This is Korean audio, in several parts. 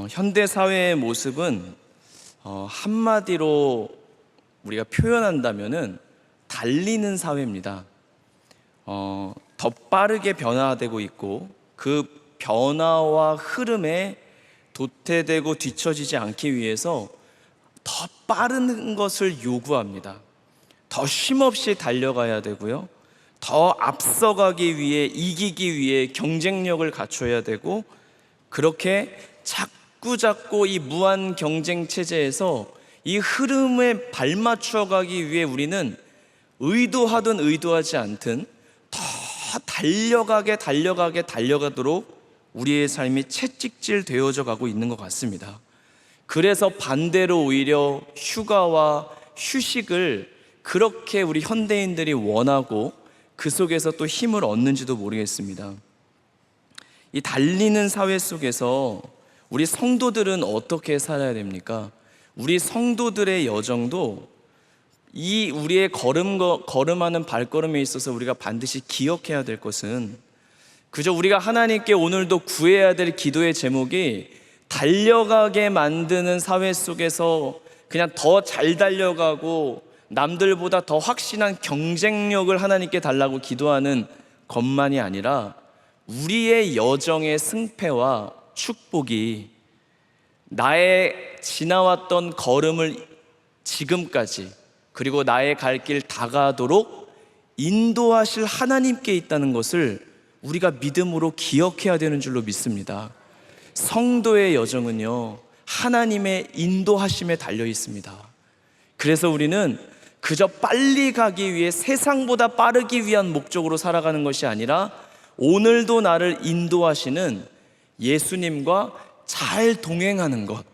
현대 사회의 모습은 한마디로 우리가 표현한다면은 달리는 사회입니다. 더 빠르게 변화되고 있고 그 변화와 흐름에 도태되고 뒤처지지 않기 위해서 더 빠른 것을 요구합니다. 더 쉼없이 달려가야 되고요. 더 앞서가기 위해, 이기기 위해 경쟁력을 갖춰야 되고, 그렇게 자꾸 이 무한 경쟁 체제에서 이 흐름에 발맞춰 가기 위해 우리는 의도하든 의도하지 않든 더 달려가도록 우리의 삶이 채찍질 되어져 가고 있는 것 같습니다. 그래서 반대로 오히려 휴가와 휴식을 그렇게 우리 현대인들이 원하고 그 속에서 또 힘을 얻는지도 모르겠습니다. 이 달리는 사회 속에서 우리 성도들은 어떻게 살아야 됩니까? 우리 성도들의 여정도 이 우리의 걸음하는 발걸음에 있어서 우리가 반드시 기억해야 될 것은, 그저 우리가 하나님께 오늘도 구해야 될 기도의 제목이 달려가게 만드는 사회 속에서 그냥 더 잘 달려가고 남들보다 더 확신한 경쟁력을 하나님께 달라고 기도하는 것만이 아니라, 우리의 여정의 승패와 축복이 나의 지나왔던 걸음을 지금까지, 그리고 나의 갈 길 다가도록 인도하실 하나님께 있다는 것을 우리가 믿음으로 기억해야 되는 줄로 믿습니다. 성도의 여정은요, 하나님의 인도하심에 달려 있습니다. 그래서 우리는 그저 빨리 가기 위해, 세상보다 빠르기 위한 목적으로 살아가는 것이 아니라 오늘도 나를 인도하시는 예수님과 잘 동행하는 것,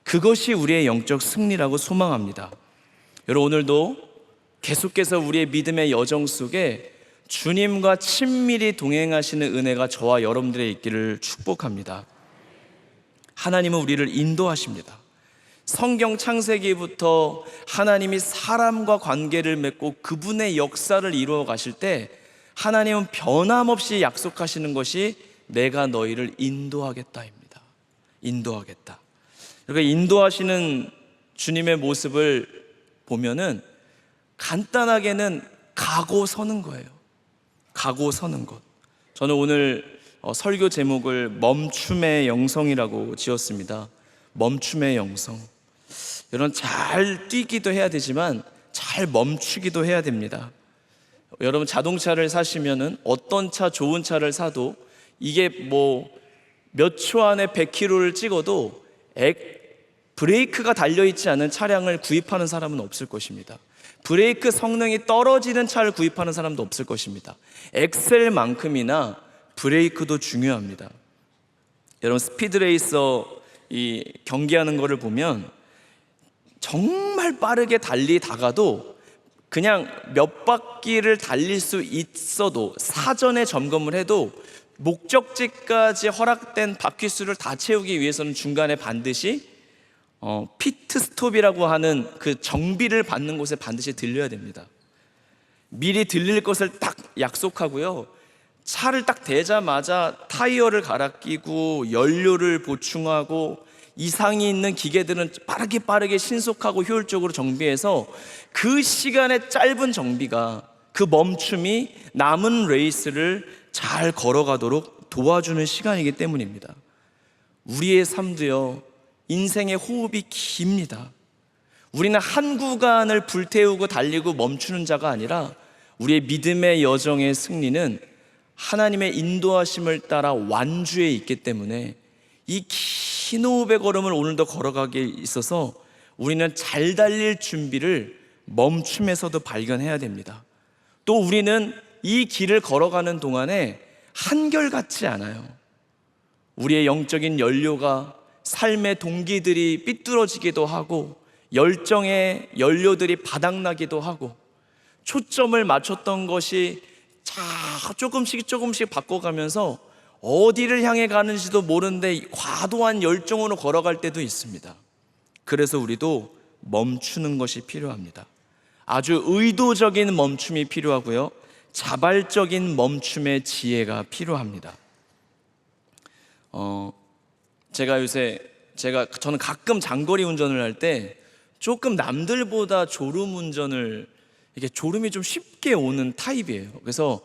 그것이 우리의 영적 승리라고 소망합니다. 여러분, 오늘도 계속해서 우리의 믿음의 여정 속에 주님과 친밀히 동행하시는 은혜가 저와 여러분들의 있기를 축복합니다. 하나님은 우리를 인도하십니다. 성경 창세기부터 하나님이 사람과 관계를 맺고 그분의 역사를 이루어 가실 때 하나님은 변함없이 약속하시는 것이 내가 너희를 인도하겠다입니다. 인도하겠다. 그러니까 인도하시는 주님의 모습을 보면은 간단하게는 가고 서는 거예요. 가고 서는 것. 저는 오늘 설교 제목을 멈춤의 영성이라고 지었습니다. 멈춤의 영성. 여러분, 잘 뛰기도 해야 되지만 잘 멈추기도 해야 됩니다. 여러분, 자동차를 사시면은 어떤 차, 좋은 차를 사도 이게 몇 초 안에 100km를 찍어도 브레이크가 달려있지 않은 차량을 구입하는 사람은 없을 것입니다. 브레이크 성능이 떨어지는 차를 구입하는 사람도 없을 것입니다. 엑셀만큼이나 브레이크도 중요합니다. 여러분, 스피드레이서 이 경기하는 거를 보면 정말 빠르게 달리다가도 그냥 몇 바퀴를 달릴 수 있어도 사전에 점검을 해도 목적지까지 허락된 바퀴 수를 다 채우기 위해서는 중간에 반드시 피트 스톱이라고 하는 그 정비를 받는 곳에 반드시 들려야 됩니다. 미리 들릴 것을 딱 약속하고요, 차를 딱 대자마자 타이어를 갈아 끼고 연료를 보충하고 이상이 있는 기계들은 빠르게 신속하고 효율적으로 정비해서 그 시간의 짧은 정비가, 그 멈춤이 남은 레이스를 잘 걸어가도록 도와주는 시간이기 때문입니다. 우리의 삶도요, 인생의 호흡이 깁니다. 우리는 한 구간을 불태우고 달리고 멈추는 자가 아니라 우리의 믿음의 여정의 승리는 하나님의 인도하심을 따라 완주에 있기 때문에 이 긴 호흡의 걸음을 오늘도 걸어가기에 있어서 우리는 잘 달릴 준비를 멈춤에서도 발견해야 됩니다. 또 우리는 이 길을 걸어가는 동안에 한결같지 않아요. 우리의 영적인 연료가, 삶의 동기들이 삐뚤어지기도 하고 열정의 연료들이 바닥나기도 하고 초점을 맞췄던 것이 조금씩 바꿔가면서 어디를 향해 가는지도 모르는데 과도한 열정으로 걸어갈 때도 있습니다. 그래서 우리도 멈추는 것이 필요합니다. 아주 의도적인 멈춤이 필요하고요, 자발적인 멈춤의 지혜가 필요합니다. 저는 가끔 장거리 운전을 할 때 조금 남들보다 이게 졸음이 좀 쉽게 오는 타입이에요. 그래서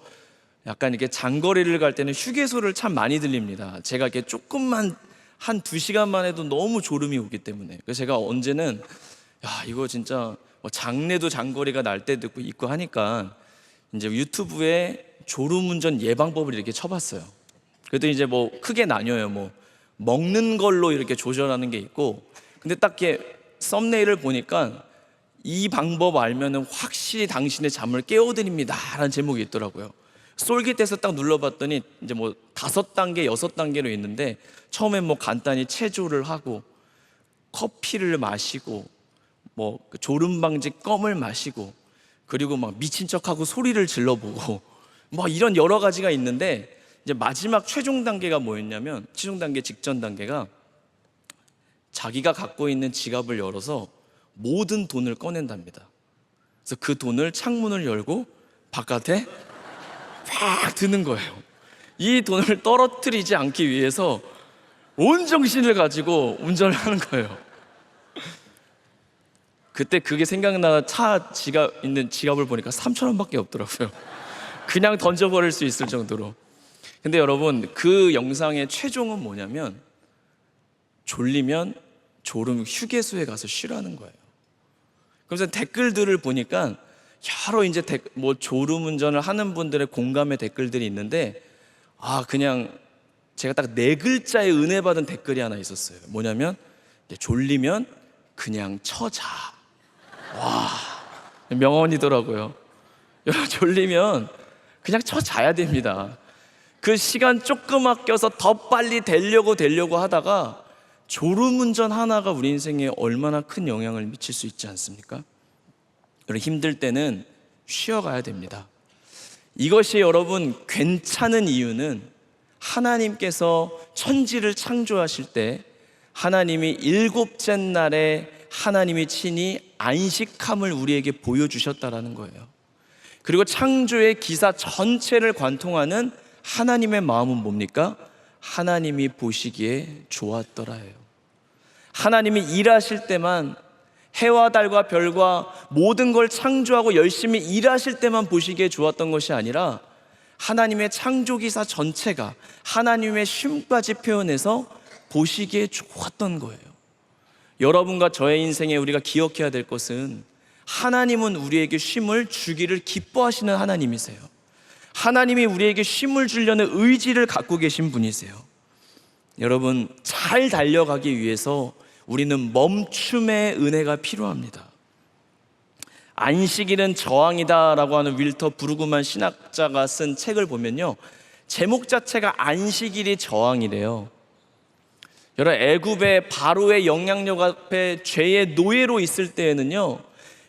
약간 이렇게 장거리를 갈 때는 휴게소를 참 많이 들립니다. 제가 이렇게 조금만 한 2시간만 해도 너무 졸음이 오기 때문에. 그래서 제가 언제는 이거 진짜 뭐 장래도 장거리가 날 때도 있고 하니까 이제 유튜브에 졸음운전 예방법을 이렇게 쳐봤어요. 그래도 이제 뭐 크게 나뉘어요. 뭐 먹는 걸로 이렇게 조절하는 게 있고, 근데 딱 이렇게 썸네일을 보니까 이 방법 알면은 확실히 당신의 잠을 깨워드립니다 라는 제목이 있더라고요. 솔깃해서 딱 눌러봤더니 이제 뭐 5단계, 6단계로 있는데, 처음엔 뭐 간단히 체조를 하고 커피를 마시고 뭐 졸음 방지 껌을 마시고, 그리고 막 미친 척하고 소리를 질러보고 뭐 이런 여러 가지가 있는데, 이제 마지막 최종 단계가 뭐였냐면, 최종 단계 직전 단계가 자기가 갖고 있는 지갑을 열어서 모든 돈을 꺼낸답니다. 그래서 그 돈을 창문을 열고 바깥에 팍 드는 거예요. 이 돈을 떨어뜨리지 않기 위해서 온 정신을 가지고 운전을 하는 거예요. 그때 그게 생각나. 있는 지갑을 보니까 3,000원밖에 없더라고요. 그냥 던져버릴 수 있을 정도로. 근데 여러분, 그 영상의 최종은 뭐냐면, 졸리면 졸음 휴게소에 가서 쉬라는 거예요. 그래서 댓글들을 보니까 여러 이제 뭐 졸음 운전을 하는 분들의 공감의 댓글들이 있는데, 그냥 제가 딱 4글자의 은혜 받은 댓글이 하나 있었어요. 뭐냐면, 졸리면 그냥 쳐자. 와, 명언이더라고요. 여러분, 졸리면 그냥 쳐자야 됩니다. 그 시간 조금 아껴서 더 빨리 되려고 하다가 졸음운전 하나가 우리 인생에 얼마나 큰 영향을 미칠 수 있지 않습니까? 여러분, 힘들 때는 쉬어가야 됩니다. 이것이 여러분 괜찮은 이유는, 하나님께서 천지를 창조하실 때 하나님이 7째 날에 하나님이 친히 안식함을 우리에게 보여주셨다라는 거예요. 그리고 창조의 기사 전체를 관통하는 하나님의 마음은 뭡니까? 하나님이 보시기에 좋았더라예요. 하나님이 일하실 때만, 해와 달과 별과 모든 걸 창조하고 열심히 일하실 때만 보시기에 좋았던 것이 아니라, 하나님의 창조기사 전체가 하나님의 쉼까지 표현해서 보시기에 좋았던 거예요. 여러분과 저의 인생에 우리가 기억해야 될 것은, 하나님은 우리에게 쉼을 주기를 기뻐하시는 하나님이세요. 하나님이 우리에게 쉼을 주려는 의지를 갖고 계신 분이세요. 여러분, 잘 달려가기 위해서 우리는 멈춤의 은혜가 필요합니다. 안식일은 저항이다 라고 하는 윌터 브루그만 신학자가 쓴 책을 보면요, 제목 자체가 안식일이 저항이래요. 여러분, 애굽의 바로의 영향력 앞에 죄의 노예로 있을 때에는요,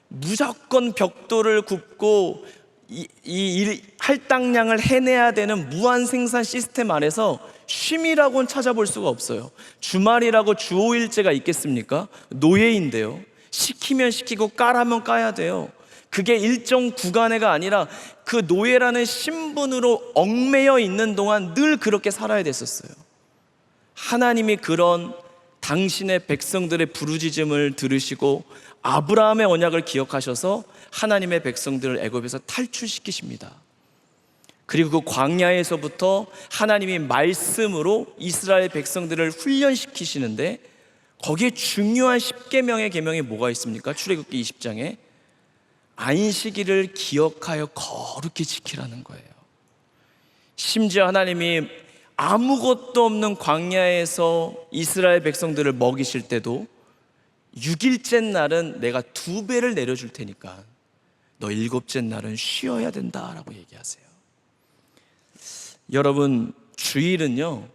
무조건 벽돌을 굽고 이 할당량을 해내야 되는 무한 생산 시스템 안에서 쉼이라고는 찾아볼 수가 없어요. 주말이라고 주 5일제가 있겠습니까? 노예인데요. 시키면 시키고 까라면 까야 돼요. 그게 일정 구간애가 아니라 그 노예라는 신분으로 얽매여 있는 동안 늘 그렇게 살아야 됐었어요. 하나님이 그런 당신의 백성들의 부르짖음을 들으시고 아브라함의 언약을 기억하셔서 하나님의 백성들을 애굽에서 탈출시키십니다. 그리고 그 광야에서부터 하나님이 말씀으로 이스라엘 백성들을 훈련시키시는데, 거기에 중요한 10계명의 계명이 뭐가 있습니까? 출애굽기 20장에 안식일을 기억하여 거룩히 지키라는 거예요. 심지어 하나님이 아무것도 없는 광야에서 이스라엘 백성들을 먹이실 때도 6일째 날은 내가 2배를 내려줄 테니까 너 7째 날은 쉬어야 된다라고 얘기하세요. 여러분, 주일은요,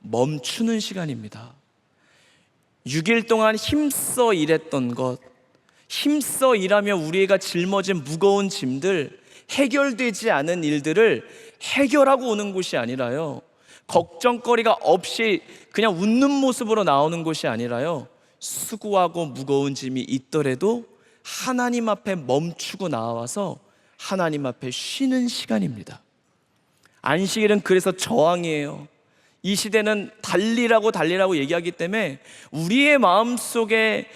멈추는 시간입니다. 6일 동안 힘써 일했던 것, 힘써 일하며 우리가 짊어진 무거운 짐들, 해결되지 않은 일들을 해결하고 오는 곳이 아니라요, 걱정거리가 없이 그냥 웃는 모습으로 나오는 곳이 아니라요, 수고하고 무거운 짐이 있더라도 하나님 앞에 멈추고 나와서 하나님 앞에 쉬는 시간입니다. 안식일은 그래서 저항이에요. 이 시대는 달리라고 얘기하기 때문에 우리의 마음속에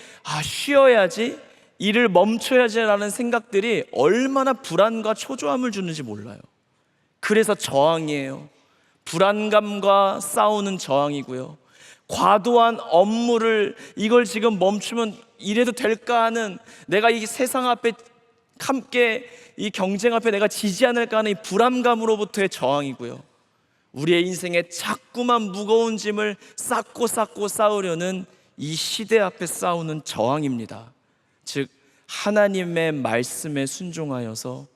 쉬어야지, 일을 멈춰야지라는 생각들이 얼마나 불안과 초조함을 주는지 몰라요. 그래서 저항이에요. 불안감과 싸우는 저항이고요. 과도한 업무를 이걸 지금 멈추면 이래도 될까 하는, 내가 이 세상 앞에 함께 이 경쟁 앞에 내가 지지 않을까 하는 이 불안감으로부터의 저항이고요. 우리의 인생에 자꾸만 무거운 짐을 쌓고 쌓으려는 이 시대 앞에 싸우는 저항입니다. 즉 하나님의 말씀에 순종하여서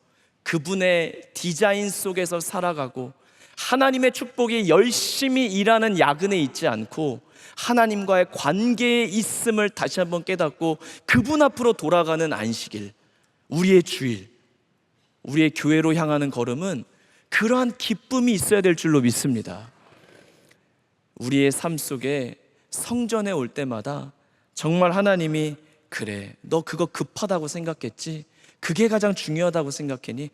그분의 디자인 속에서 살아가고 하나님의 축복이 열심히 일하는 야근에 있지 않고 하나님과의 관계에 있음을 다시 한번 깨닫고 그분 앞으로 돌아가는 안식일, 우리의 주일, 우리의 교회로 향하는 걸음은 그러한 기쁨이 있어야 될 줄로 믿습니다. 우리의 삶 속에 성전에 올 때마다 정말 하나님이 그래, 너 그거 급하다고 생각했지? 그게 가장 중요하다고 생각했니?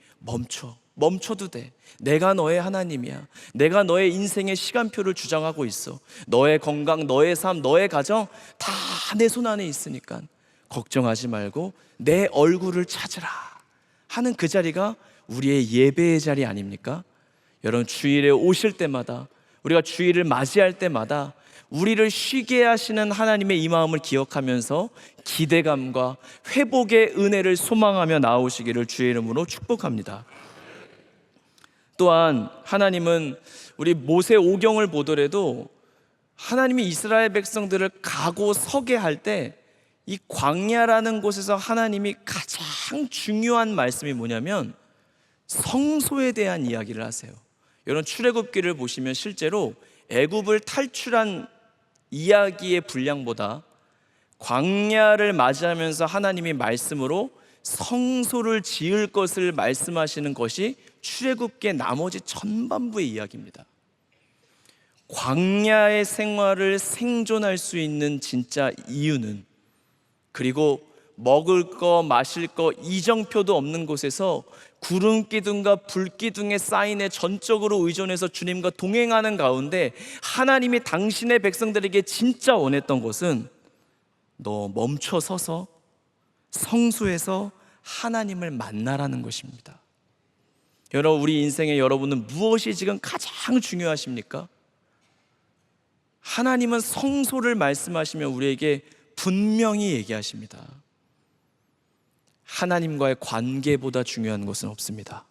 멈춰도 돼. 내가 너의 하나님이야. 내가 너의 인생의 시간표를 주장하고 있어. 너의 건강, 너의 삶, 너의 가정 다 내 손 안에 있으니까 걱정하지 말고 내 얼굴을 찾으라 하는 그 자리가 우리의 예배의 자리 아닙니까? 여러분, 주일에 오실 때마다, 우리가 주일을 맞이할 때마다 우리를 쉬게 하시는 하나님의 이 마음을 기억하면서 기대감과 회복의 은혜를 소망하며 나오시기를 주의 이름으로 축복합니다. 또한 하나님은 우리 모세 오경을 보더라도 하나님이 이스라엘 백성들을 가고 서게 할 때 이 광야라는 곳에서 하나님이 가장 중요한 말씀이 뭐냐면 성소에 대한 이야기를 하세요. 여러분, 출애굽기를 보시면 실제로 애굽을 탈출한 이야기의 분량보다 광야를 맞이하면서 하나님이 말씀으로 성소를 지을 것을 말씀하시는 것이 출애굽기의 나머지 전반부의 이야기입니다. 광야의 생활을 생존할 수 있는 진짜 이유는, 그리고 먹을 거 마실 거 이정표도 없는 곳에서 구름 기둥과 불 기둥의 사인에 전적으로 의존해서 주님과 동행하는 가운데 하나님이 당신의 백성들에게 진짜 원했던 것은 너 멈춰 서서 성소에서 하나님을 만나라는 것입니다. 여러분, 우리 인생에 여러분은 무엇이 지금 가장 중요하십니까? 하나님은 성소를 말씀하시며 우리에게 분명히 얘기하십니다. 하나님과의 관계보다 중요한 것은 없습니다.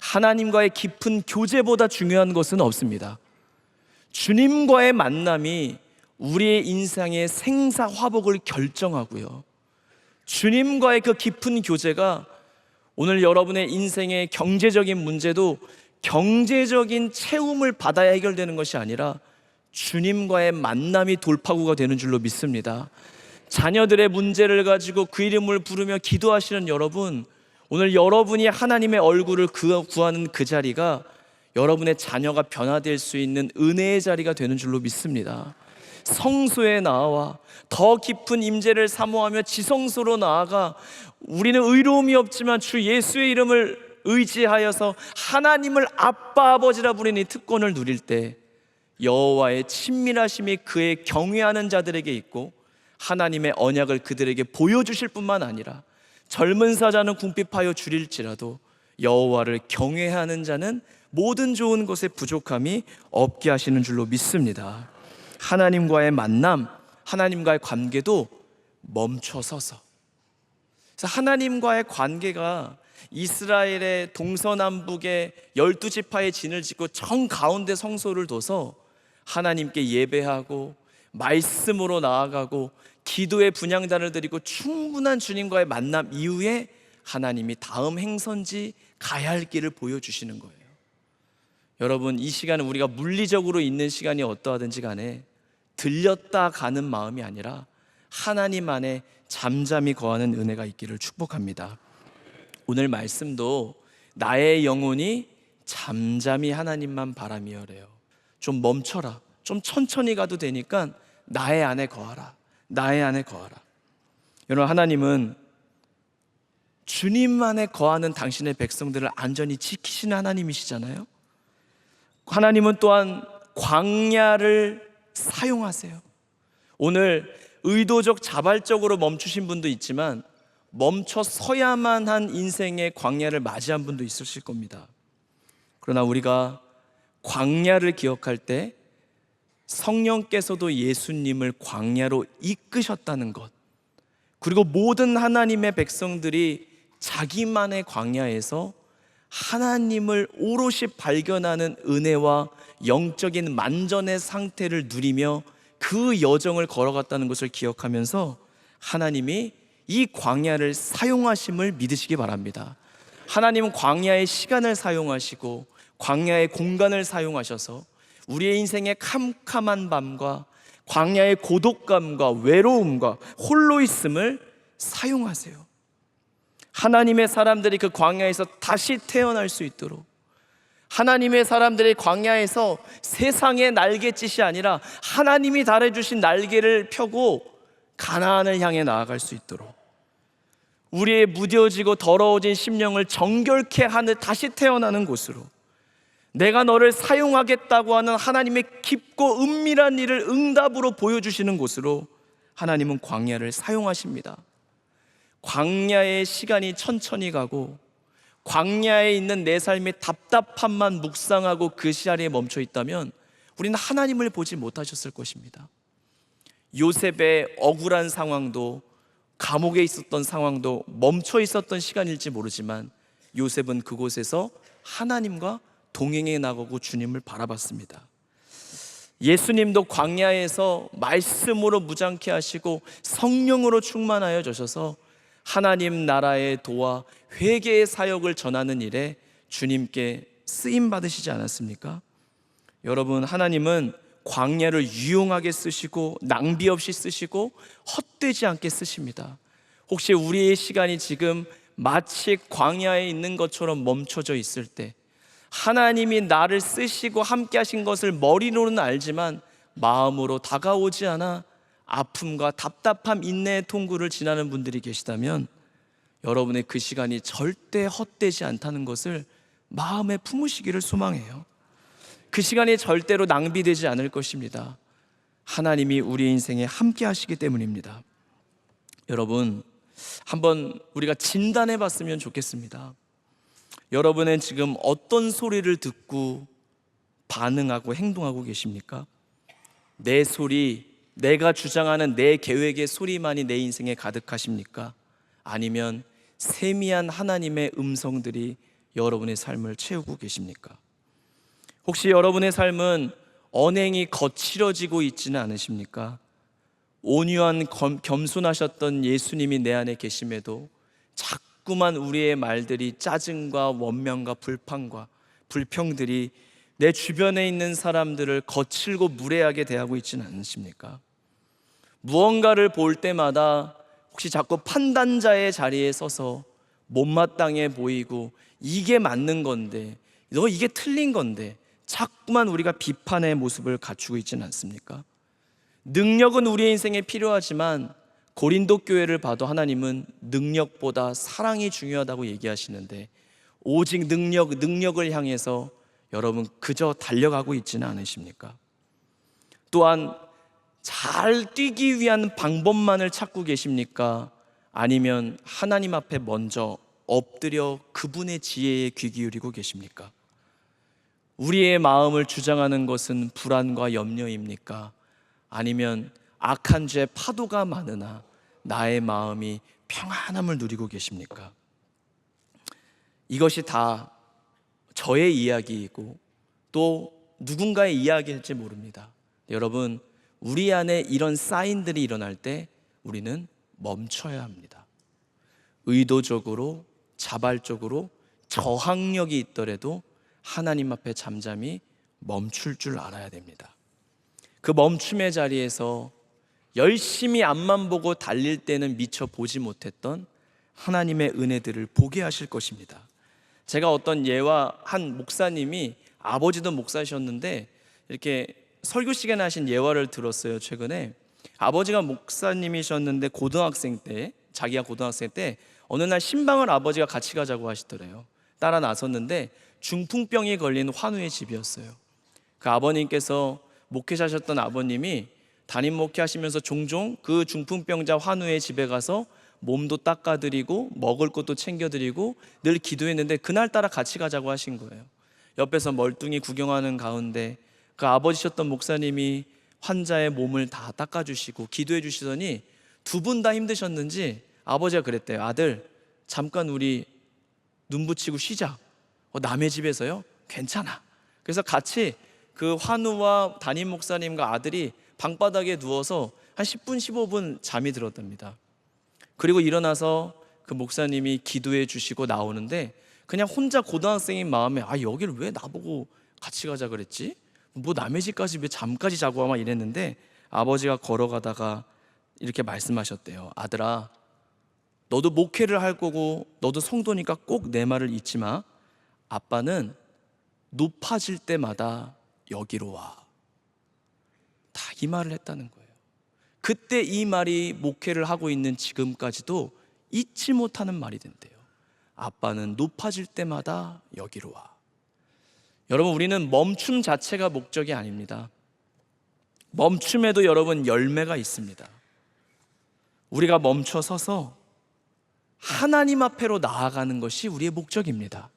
하나님과의 깊은 교제보다 중요한 것은 없습니다. 주님과의 만남이 우리의 인생의 생사화복을 결정하고요, 주님과의 그 깊은 교제가 오늘 여러분의 인생의 경제적인 문제도 경제적인 채움을 받아야 해결되는 것이 아니라 주님과의 만남이 돌파구가 되는 줄로 믿습니다. 자녀들의 문제를 가지고 그 이름을 부르며 기도하시는 여러분, 오늘 여러분이 하나님의 얼굴을 구하는 그 자리가 여러분의 자녀가 변화될 수 있는 은혜의 자리가 되는 줄로 믿습니다. 성소에 나와 더 깊은 임재를 사모하며 지성소로 나아가 우리는 의로움이 없지만 주 예수의 이름을 의지하여서 하나님을 아빠 아버지라 부르는 이 특권을 누릴 때 여호와의 친밀하심이 그의 경외하는 자들에게 있고 하나님의 언약을 그들에게 보여주실 뿐만 아니라 젊은 사자는 궁핍하여 줄일지라도 여호와를 경외하는 자는 모든 좋은 것에 부족함이 없게 하시는 줄로 믿습니다. 하나님과의 만남, 하나님과의 관계도 멈춰서서, 그래서 하나님과의 관계가 이스라엘의 동서남북의 12지파의 진을 짓고 정가운데 성소를 둬서 하나님께 예배하고 말씀으로 나아가고 기도의 분향단을 드리고 충분한 주님과의 만남 이후에 하나님이 다음 행선지 가야 할 길을 보여주시는 거예요. 여러분, 이 시간은 우리가 물리적으로 있는 시간이 어떠하든지 간에 들렸다 가는 마음이 아니라 하나님 안에 잠잠히 거하는 은혜가 있기를 축복합니다. 오늘 말씀도 나의 영혼이 잠잠히 하나님만 바라미어래요. 좀 멈춰라, 좀 천천히 가도 되니까 나의 안에 거하라, 나의 안에 거하라. 여러분, 하나님은 주님 안에 거하는 당신의 백성들을 안전히 지키시는 하나님이시잖아요. 하나님은 또한 광야를 사용하세요. 오늘 의도적 자발적으로 멈추신 분도 있지만 멈춰 서야만 한 인생의 광야를 맞이한 분도 있으실 겁니다. 그러나 우리가 광야를 기억할 때 성령께서도 예수님을 광야로 이끄셨다는 것, 그리고 모든 하나님의 백성들이 자기만의 광야에서 하나님을 오롯이 발견하는 은혜와 영적인 만전의 상태를 누리며 그 여정을 걸어갔다는 것을 기억하면서 하나님이 이 광야를 사용하심을 믿으시기 바랍니다. 하나님은 광야의 시간을 사용하시고 광야의 공간을 사용하셔서 우리의 인생의 캄캄한 밤과 광야의 고독감과 외로움과 홀로 있음을 사용하세요. 하나님의 사람들이 그 광야에서 다시 태어날 수 있도록, 하나님의 사람들이 광야에서 세상의 날갯짓이 아니라 하나님이 달아주신 날개를 펴고 가나안을 향해 나아갈 수 있도록, 우리의 무뎌지고 더러워진 심령을 정결케 하는 다시 태어나는 곳으로, 내가 너를 사용하겠다고 하는 하나님의 깊고 은밀한 일을 응답으로 보여주시는 곳으로 하나님은 광야를 사용하십니다. 광야의 시간이 천천히 가고 광야에 있는 내 삶의 답답함만 묵상하고 그 자리에 멈춰 있다면 우리는 하나님을 보지 못하셨을 것입니다. 요셉의 억울한 상황도, 감옥에 있었던 상황도 멈춰 있었던 시간일지 모르지만 요셉은 그곳에서 하나님과 동행해 나가고 주님을 바라봤습니다. 예수님도 광야에서 말씀으로 무장케 하시고 성령으로 충만하여 주셔서 하나님 나라의 도와 회개의 사역을 전하는 일에 주님께 쓰임 받으시지 않았습니까? 여러분, 하나님은 광야를 유용하게 쓰시고 낭비 없이 쓰시고 헛되지 않게 쓰십니다. 혹시 우리의 시간이 지금 마치 광야에 있는 것처럼 멈춰져 있을 때, 하나님이 나를 쓰시고 함께 하신 것을 머리로는 알지만 마음으로 다가오지 않아 아픔과 답답함, 인내의 통구를 지나는 분들이 계시다면 여러분의 그 시간이 절대 헛되지 않다는 것을 마음에 품으시기를 소망해요. 그 시간이 절대로 낭비되지 않을 것입니다. 하나님이 우리 인생에 함께 하시기 때문입니다. 여러분, 한번 우리가 진단해 봤으면 좋겠습니다. 여러분은 지금 어떤 소리를 듣고 반응하고 행동하고 계십니까? 내 소리, 내가 주장하는 내 계획의 소리만이 내 인생에 가득하십니까? 아니면 세미한 하나님의 음성들이 여러분의 삶을 채우고 계십니까? 혹시 여러분의 삶은 언행이 거칠어지고 있지는 않으십니까? 온유한 겸손하셨던 예수님이 내 안에 계심에도 자꾸만 우리의 말들이 짜증과 원망과 불판과 불평들이 내 주변에 있는 사람들을 거칠고 무례하게 대하고 있지는 않으십니까? 무언가를 볼 때마다 혹시 자꾸 판단자의 자리에 서서 못마땅해 보이고 이게 맞는 건데, 너 이게 틀린 건데 자꾸만 우리가 비판의 모습을 갖추고 있지는 않습니까? 능력은 우리의 인생에 필요하지만 고린도 교회를 봐도 하나님은 능력보다 사랑이 중요하다고 얘기하시는데 오직 능력을 향해서 여러분 그저 달려가고 있지는 않으십니까? 또한 잘 뛰기 위한 방법만을 찾고 계십니까? 아니면 하나님 앞에 먼저 엎드려 그분의 지혜에 귀 기울이고 계십니까? 우리의 마음을 주장하는 것은 불안과 염려입니까? 아니면 악한 죄 파도가 많으나 나의 마음이 평안함을 누리고 계십니까? 이것이 다 저의 이야기이고 또 누군가의 이야기일지 모릅니다. 여러분, 우리 안에 이런 사인들이 일어날 때 우리는 멈춰야 합니다. 의도적으로, 자발적으로 저항력이 있더라도 하나님 앞에 잠잠히 멈출 줄 알아야 됩니다. 그 멈춤의 자리에서 열심히 앞만 보고 달릴 때는 미처 보지 못했던 하나님의 은혜들을 보게 하실 것입니다. 제가 어떤 예와 한 목사님이, 아버지도 목사셨는데 이렇게 설교 시간에 하신 예화를 들었어요. 최근에 아버지가 목사님이셨는데 고등학생 때, 자기가 고등학생 때 어느 날 신방을 아버지가 같이 가자고 하시더래요. 따라 나섰는데 중풍병이 걸린 환우의 집이었어요. 그 아버님께서 목회자셨던 아버님이 담임 목회하시면서 종종 그 중풍병자 환우의 집에 가서 몸도 닦아드리고 먹을 것도 챙겨드리고 늘 기도했는데 그날따라 같이 가자고 하신 거예요. 옆에서 멀뚱히 구경하는 가운데 그 아버지셨던 목사님이 환자의 몸을 다 닦아주시고 기도해 주시더니 두 분 다 힘드셨는지 아버지가 그랬대요. 아들, 잠깐 우리 눈 붙이고 쉬자. 남의 집에서요? 괜찮아. 그래서 같이 그 환우와 담임 목사님과 아들이 방바닥에 누워서 한 10분 15분 잠이 들었답니다. 그리고 일어나서 그 목사님이 기도해 주시고 나오는데 그냥 혼자 고등학생인 마음에 여길 왜 나보고 같이 가자 그랬지? 뭐 남의 집까지 왜 잠까지 자고 와 막 이랬는데 아버지가 걸어가다가 이렇게 말씀하셨대요. 아들아, 너도 목회를 할 거고 너도 성도니까 꼭 내 말을 잊지 마. 아빠는 높아질 때마다 여기로 와. 다 이 말을 했다는 거예요. 그때 이 말이 목회를 하고 있는 지금까지도 잊지 못하는 말이 된대요. 아빠는 높아질 때마다 여기로 와. 여러분, 우리는 멈춤 자체가 목적이 아닙니다. 멈춤에도 여러분 열매가 있습니다. 우리가 멈춰서서 하나님 앞에로 나아가는 것이 우리의 목적입니다.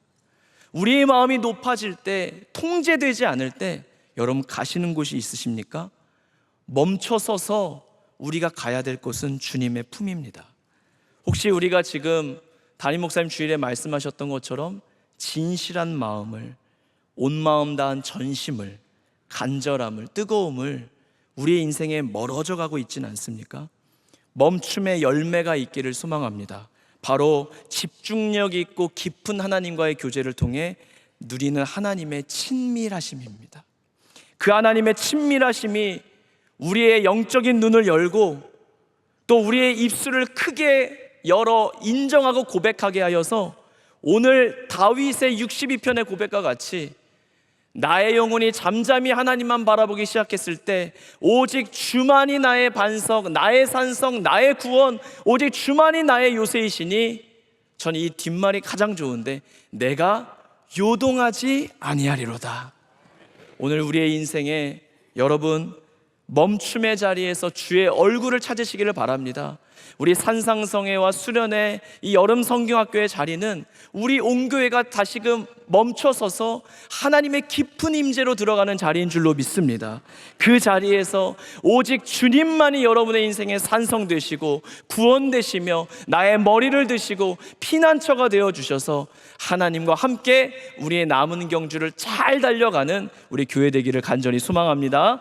우리의 마음이 높아질 때, 통제되지 않을 때 여러분 가시는 곳이 있으십니까? 멈춰서서 우리가 가야 될 곳은 주님의 품입니다. 혹시 우리가 지금 담임 목사님 주일에 말씀하셨던 것처럼 진실한 마음을, 온 마음 다한 전심을, 간절함을, 뜨거움을 우리의 인생에 멀어져 가고 있지는 않습니까? 멈춤의 열매가 있기를 소망합니다. 바로 집중력 있고 깊은 하나님과의 교제를 통해 누리는 하나님의 친밀하심입니다. 그 하나님의 친밀하심이 우리의 영적인 눈을 열고 또 우리의 입술을 크게 열어 인정하고 고백하게 하여서 오늘 다윗의 62편의 고백과 같이 나의 영혼이 잠잠히 하나님만 바라보기 시작했을 때 오직 주만이 나의 반석, 나의 산성, 나의 구원, 오직 주만이 나의 요새이시니 저는 이 뒷말이 가장 좋은데 내가 요동하지 아니하리로다. 오늘 우리의 인생에 여러분 멈춤의 자리에서 주의 얼굴을 찾으시기를 바랍니다. 우리 산상성회와 수련회 이 여름 성경학교의 자리는 우리 온교회가 다시금 멈춰서서 하나님의 깊은 임재로 들어가는 자리인 줄로 믿습니다. 그 자리에서 오직 주님만이 여러분의 인생의 산성 되시고 구원 되시며 나의 머리를 드시고 피난처가 되어 주셔서 하나님과 함께 우리의 남은 경주를 잘 달려가는 우리 교회 되기를 간절히 소망합니다.